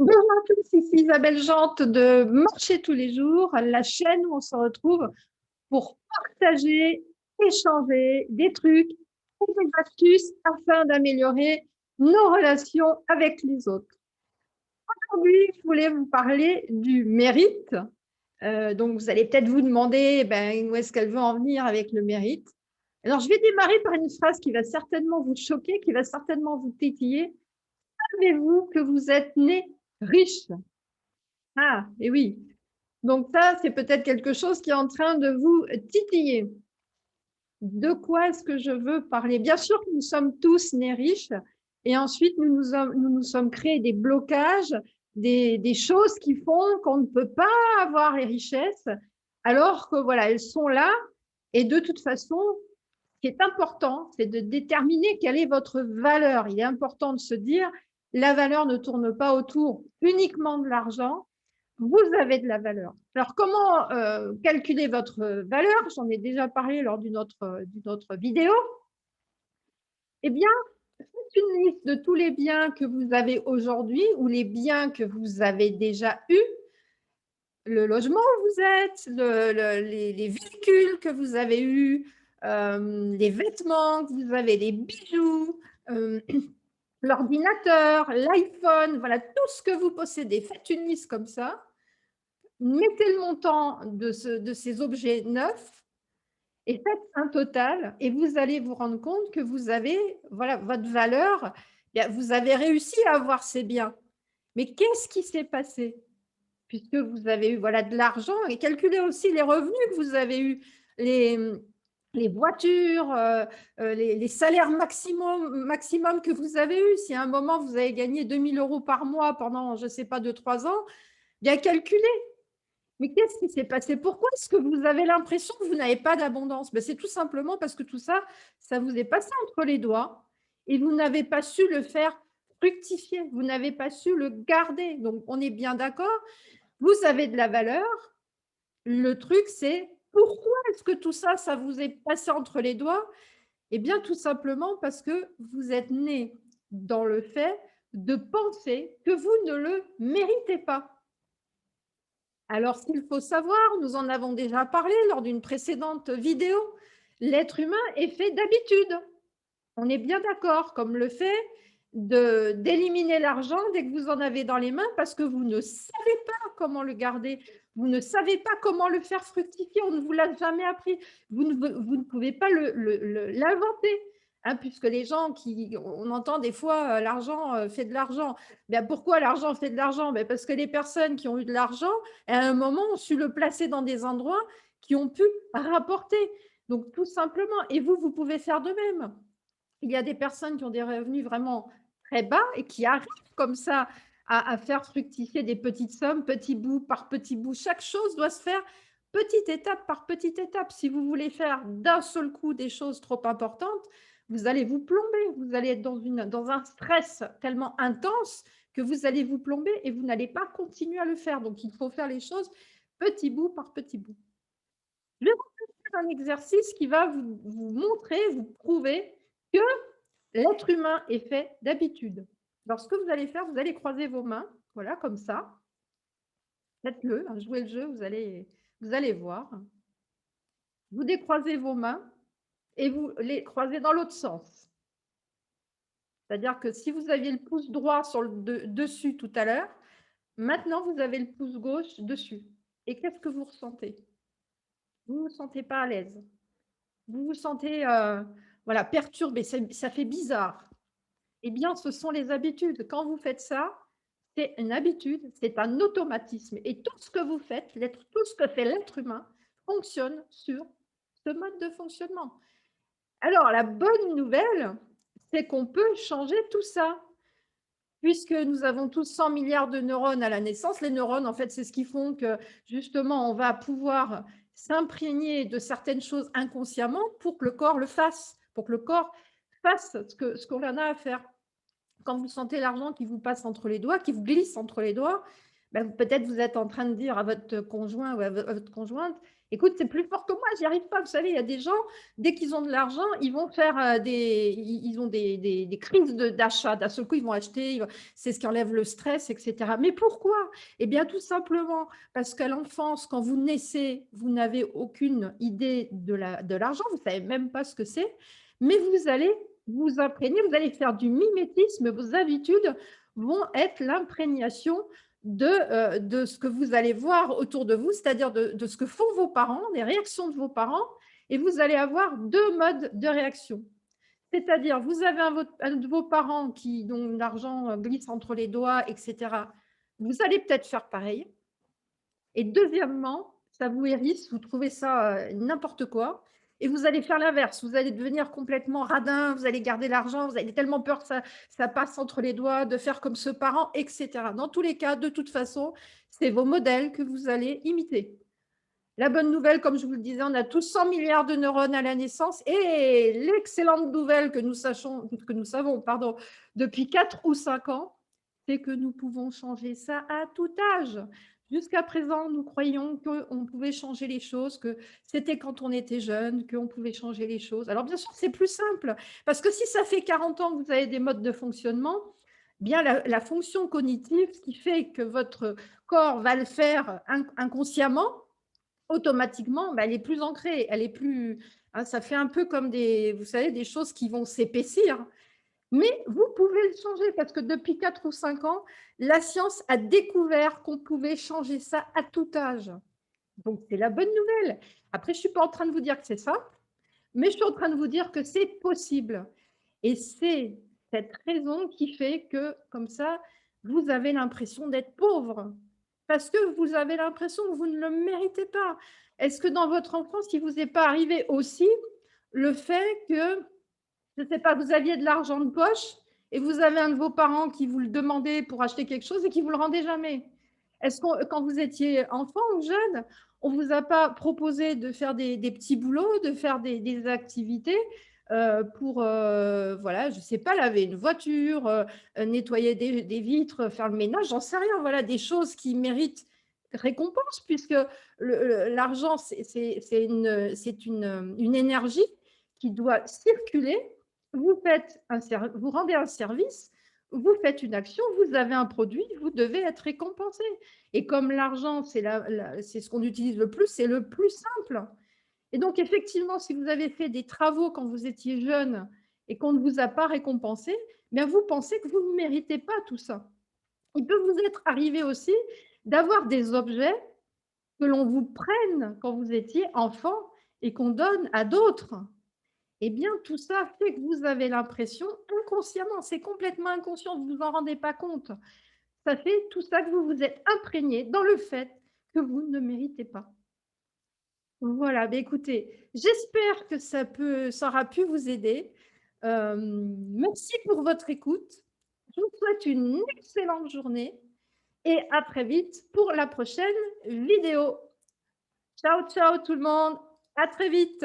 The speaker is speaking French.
Bonjour à tous, ici Isabelle Jante de Marcher tous les jours, la chaîne où on se retrouve pour partager, échanger des trucs et des astuces afin d'améliorer nos relations avec les autres. Aujourd'hui, je voulais vous parler du mérite. Donc, vous allez peut-être vous demander où est-ce qu'elle veut en venir avec le mérite. Alors, je vais démarrer par une phrase qui va certainement vous choquer, qui va certainement vous tétiller. Savez-vous que vous êtes né riche? Ah, et oui. Donc ça, c'est peut-être quelque chose qui est en train de vous titiller. De quoi est-ce que je veux parler? Bien sûr que nous sommes tous nés riches et ensuite nous sommes créés des blocages, des choses qui font qu'on ne peut pas avoir les richesses alors que voilà, elles sont là et de toute façon, ce qui est important, c'est de déterminer quelle est votre valeur. Il est important de se dire, la valeur ne tourne pas autour uniquement de l'argent, vous avez de la valeur. Alors, comment calculer votre valeur? J'en ai déjà parlé lors d'une autre vidéo. Eh bien, faites une liste de tous les biens que vous avez aujourd'hui ou les biens que vous avez déjà eus, le logement où vous êtes, les véhicules que vous avez eus, les vêtements que vous avez, les bijoux, l'ordinateur, l'iPhone, voilà, tout ce que vous possédez. Faites une liste comme ça. Mettez le montant de ces objets neufs et faites un total et vous allez vous rendre compte que vous avez, voilà, votre valeur, vous avez réussi à avoir ces biens. Mais qu'est-ce qui s'est passé? Puisque vous avez eu voilà, de l'argent et calculez aussi les revenus que vous avez eus, les voitures, les salaires maximum que vous avez eus. Si à un moment vous avez gagné 2000 € par mois pendant, je ne sais pas, 2-3 ans, bien calculez. Mais qu'est-ce qui s'est passé? Pourquoi est-ce que vous avez l'impression que vous n'avez pas d'abondance? C'est tout simplement parce que tout ça, ça vous est passé entre les doigts et vous n'avez pas su le faire fructifier, vous n'avez pas su le garder. Donc, on est bien d'accord, vous avez de la valeur. Le truc, c'est pourquoi est-ce que tout ça, ça vous est passé entre les doigts? Eh bien, tout simplement parce que vous êtes né dans le fait de penser que vous ne le méritez pas. Alors, ce qu'il faut savoir, nous en avons déjà parlé lors d'une précédente vidéo, l'être humain est fait d'habitude. On est bien d'accord, comme le fait d'éliminer l'argent dès que vous en avez dans les mains parce que vous ne savez pas comment le garder, vous ne savez pas comment le faire fructifier, on ne vous l'a jamais appris, vous ne pouvez pas l'inventer. Hein, puisque les gens on entend des fois l'argent fait de l'argent. Pourquoi l'argent fait de l'argent? Parce que les personnes qui ont eu de l'argent, à un moment, ont su le placer dans des endroits qui ont pu rapporter. Donc, tout simplement, et vous pouvez faire de même. Il y a des personnes qui ont des revenus vraiment très bas et qui arrivent comme ça à faire fructifier des petites sommes, petit bout par petit bout. Chaque chose doit se faire petite étape par petite étape. Si vous voulez faire d'un seul coup des choses trop importantes, vous allez vous plomber. Vous allez être dans un stress tellement intense que vous allez vous plomber et vous n'allez pas continuer à le faire. Donc, il faut faire les choses petit bout par petit bout. Je vais vous faire un exercice qui va vous montrer, vous prouver que l'être humain est fait d'habitude. Alors, ce que vous allez faire, vous allez croiser vos mains, voilà, comme ça. Faites-le, hein, jouez le jeu, vous allez voir. Vous décroisez vos mains et vous les croisez dans l'autre sens. C'est-à-dire que si vous aviez le pouce droit sur dessus tout à l'heure, maintenant vous avez le pouce gauche dessus. Et qu'est-ce que vous ressentez? Vous ne vous sentez pas à l'aise. Vous vous sentez voilà, perturbé, ça fait bizarre. Eh bien, ce sont les habitudes. Quand vous faites ça, c'est une habitude, c'est un automatisme. Et tout ce que vous faites, tout ce que fait l'être humain, fonctionne sur ce mode de fonctionnement. Alors, la bonne nouvelle, c'est qu'on peut changer tout ça. Puisque nous avons tous 100 milliards de neurones à la naissance, les neurones, en fait, c'est ce qui font que, justement, on va pouvoir s'imprégner de certaines choses inconsciemment pour que le corps le fasse, pour que le corps fasse ce qu'on en a à faire. Quand vous sentez l'argent qui vous passe entre les doigts, qui vous glisse entre les doigts, bah, peut-être vous êtes en train de dire à votre conjoint ou à votre conjointe: «Écoute, c'est plus fort que moi, j'y arrive pas». Vous savez, il y a des gens, dès qu'ils ont de l'argent, ils vont faire, ils ont des crises d'achat. D'un seul coup, ils vont acheter, c'est ce qui enlève le stress et cetera. Mais pourquoi? Eh bien, tout simplement parce qu'à l'enfance, quand vous naissez, vous n'avez aucune idée de l'argent, vous savez même pas ce que c'est, mais vous allez vous imprégner, vous allez faire du mimétisme, vos habitudes vont être l'imprégnation de ce que vous allez voir autour de vous, c'est-à-dire de ce que font vos parents, des réactions de vos parents, et vous allez avoir 2 modes de réaction. C'est-à-dire, vous avez un de vos parents dont l'argent glisse entre les doigts, et cetera. Vous allez peut-être faire pareil. Et deuxièmement, ça vous hérisse, vous trouvez ça, n'importe quoi, et vous allez faire l'inverse. Vous allez devenir complètement radin, vous allez garder l'argent, vous avez tellement peur que ça passe entre les doigts, de faire comme ce parent, et cetera. Dans tous les cas, de toute façon, c'est vos modèles que vous allez imiter. La bonne nouvelle, comme je vous le disais, on a tous 100 milliards de neurones à la naissance, et l'excellente nouvelle que nous savons, pardon, depuis 4 ou 5 ans, c'est que nous pouvons changer ça à tout âge. Jusqu'à présent, nous croyions qu'on pouvait changer les choses, que c'était quand on était jeune qu'on pouvait changer les choses. Alors bien sûr, c'est plus simple, parce que si ça fait 40 ans que vous avez des modes de fonctionnement, bien la fonction cognitive, ce qui fait que votre corps va le faire inconsciemment, automatiquement, bah, elle est plus ancrée, elle est plus, hein, ça fait un peu comme vous savez, des choses qui vont s'épaissir. Mais vous pouvez le changer parce que depuis 4 ou 5 ans, la science a découvert qu'on pouvait changer ça à tout âge. Donc c'est la bonne nouvelle. Après, je ne suis pas en train de vous dire que c'est simple, mais je suis en train de vous dire que c'est possible. Et c'est cette raison qui fait que, comme ça, vous avez l'impression d'être pauvre. Parce que vous avez l'impression que vous ne le méritez pas. Est-ce que dans votre enfance, il ne vous est pas arrivé aussi le fait que, je ne sais pas, vous aviez de l'argent de poche et vous avez un de vos parents qui vous le demandait pour acheter quelque chose et qui ne vous le rendait jamais? Est-ce que quand vous étiez enfant ou jeune, on ne vous a pas proposé de faire des petits boulots, de faire des activités pour, voilà, je ne sais pas, laver une voiture, nettoyer des vitres, faire le ménage, j'en sais rien, voilà, des choses qui méritent récompense, puisque l'argent, c'est une énergie qui doit circuler. Vous rendez un service, vous faites une action, vous avez un produit, vous devez être récompensé. Et comme l'argent, c'est ce qu'on utilise le plus, c'est le plus simple. Et donc, effectivement, si vous avez fait des travaux quand vous étiez jeune et qu'on ne vous a pas récompensé, bien vous pensez que vous ne méritez pas tout ça. Il peut vous être arrivé aussi d'avoir des objets que l'on vous prenne quand vous étiez enfant et qu'on donne à d'autres. Eh bien, tout ça fait que vous avez l'impression, inconsciemment, c'est complètement inconscient, vous ne vous en rendez pas compte. Ça fait tout ça que vous vous êtes imprégné dans le fait que vous ne méritez pas. Voilà, beh, écoutez, j'espère que ça aura pu vous aider. Merci pour votre écoute. Je vous souhaite une excellente journée et à très vite pour la prochaine vidéo. Ciao, ciao tout le monde, à très vite.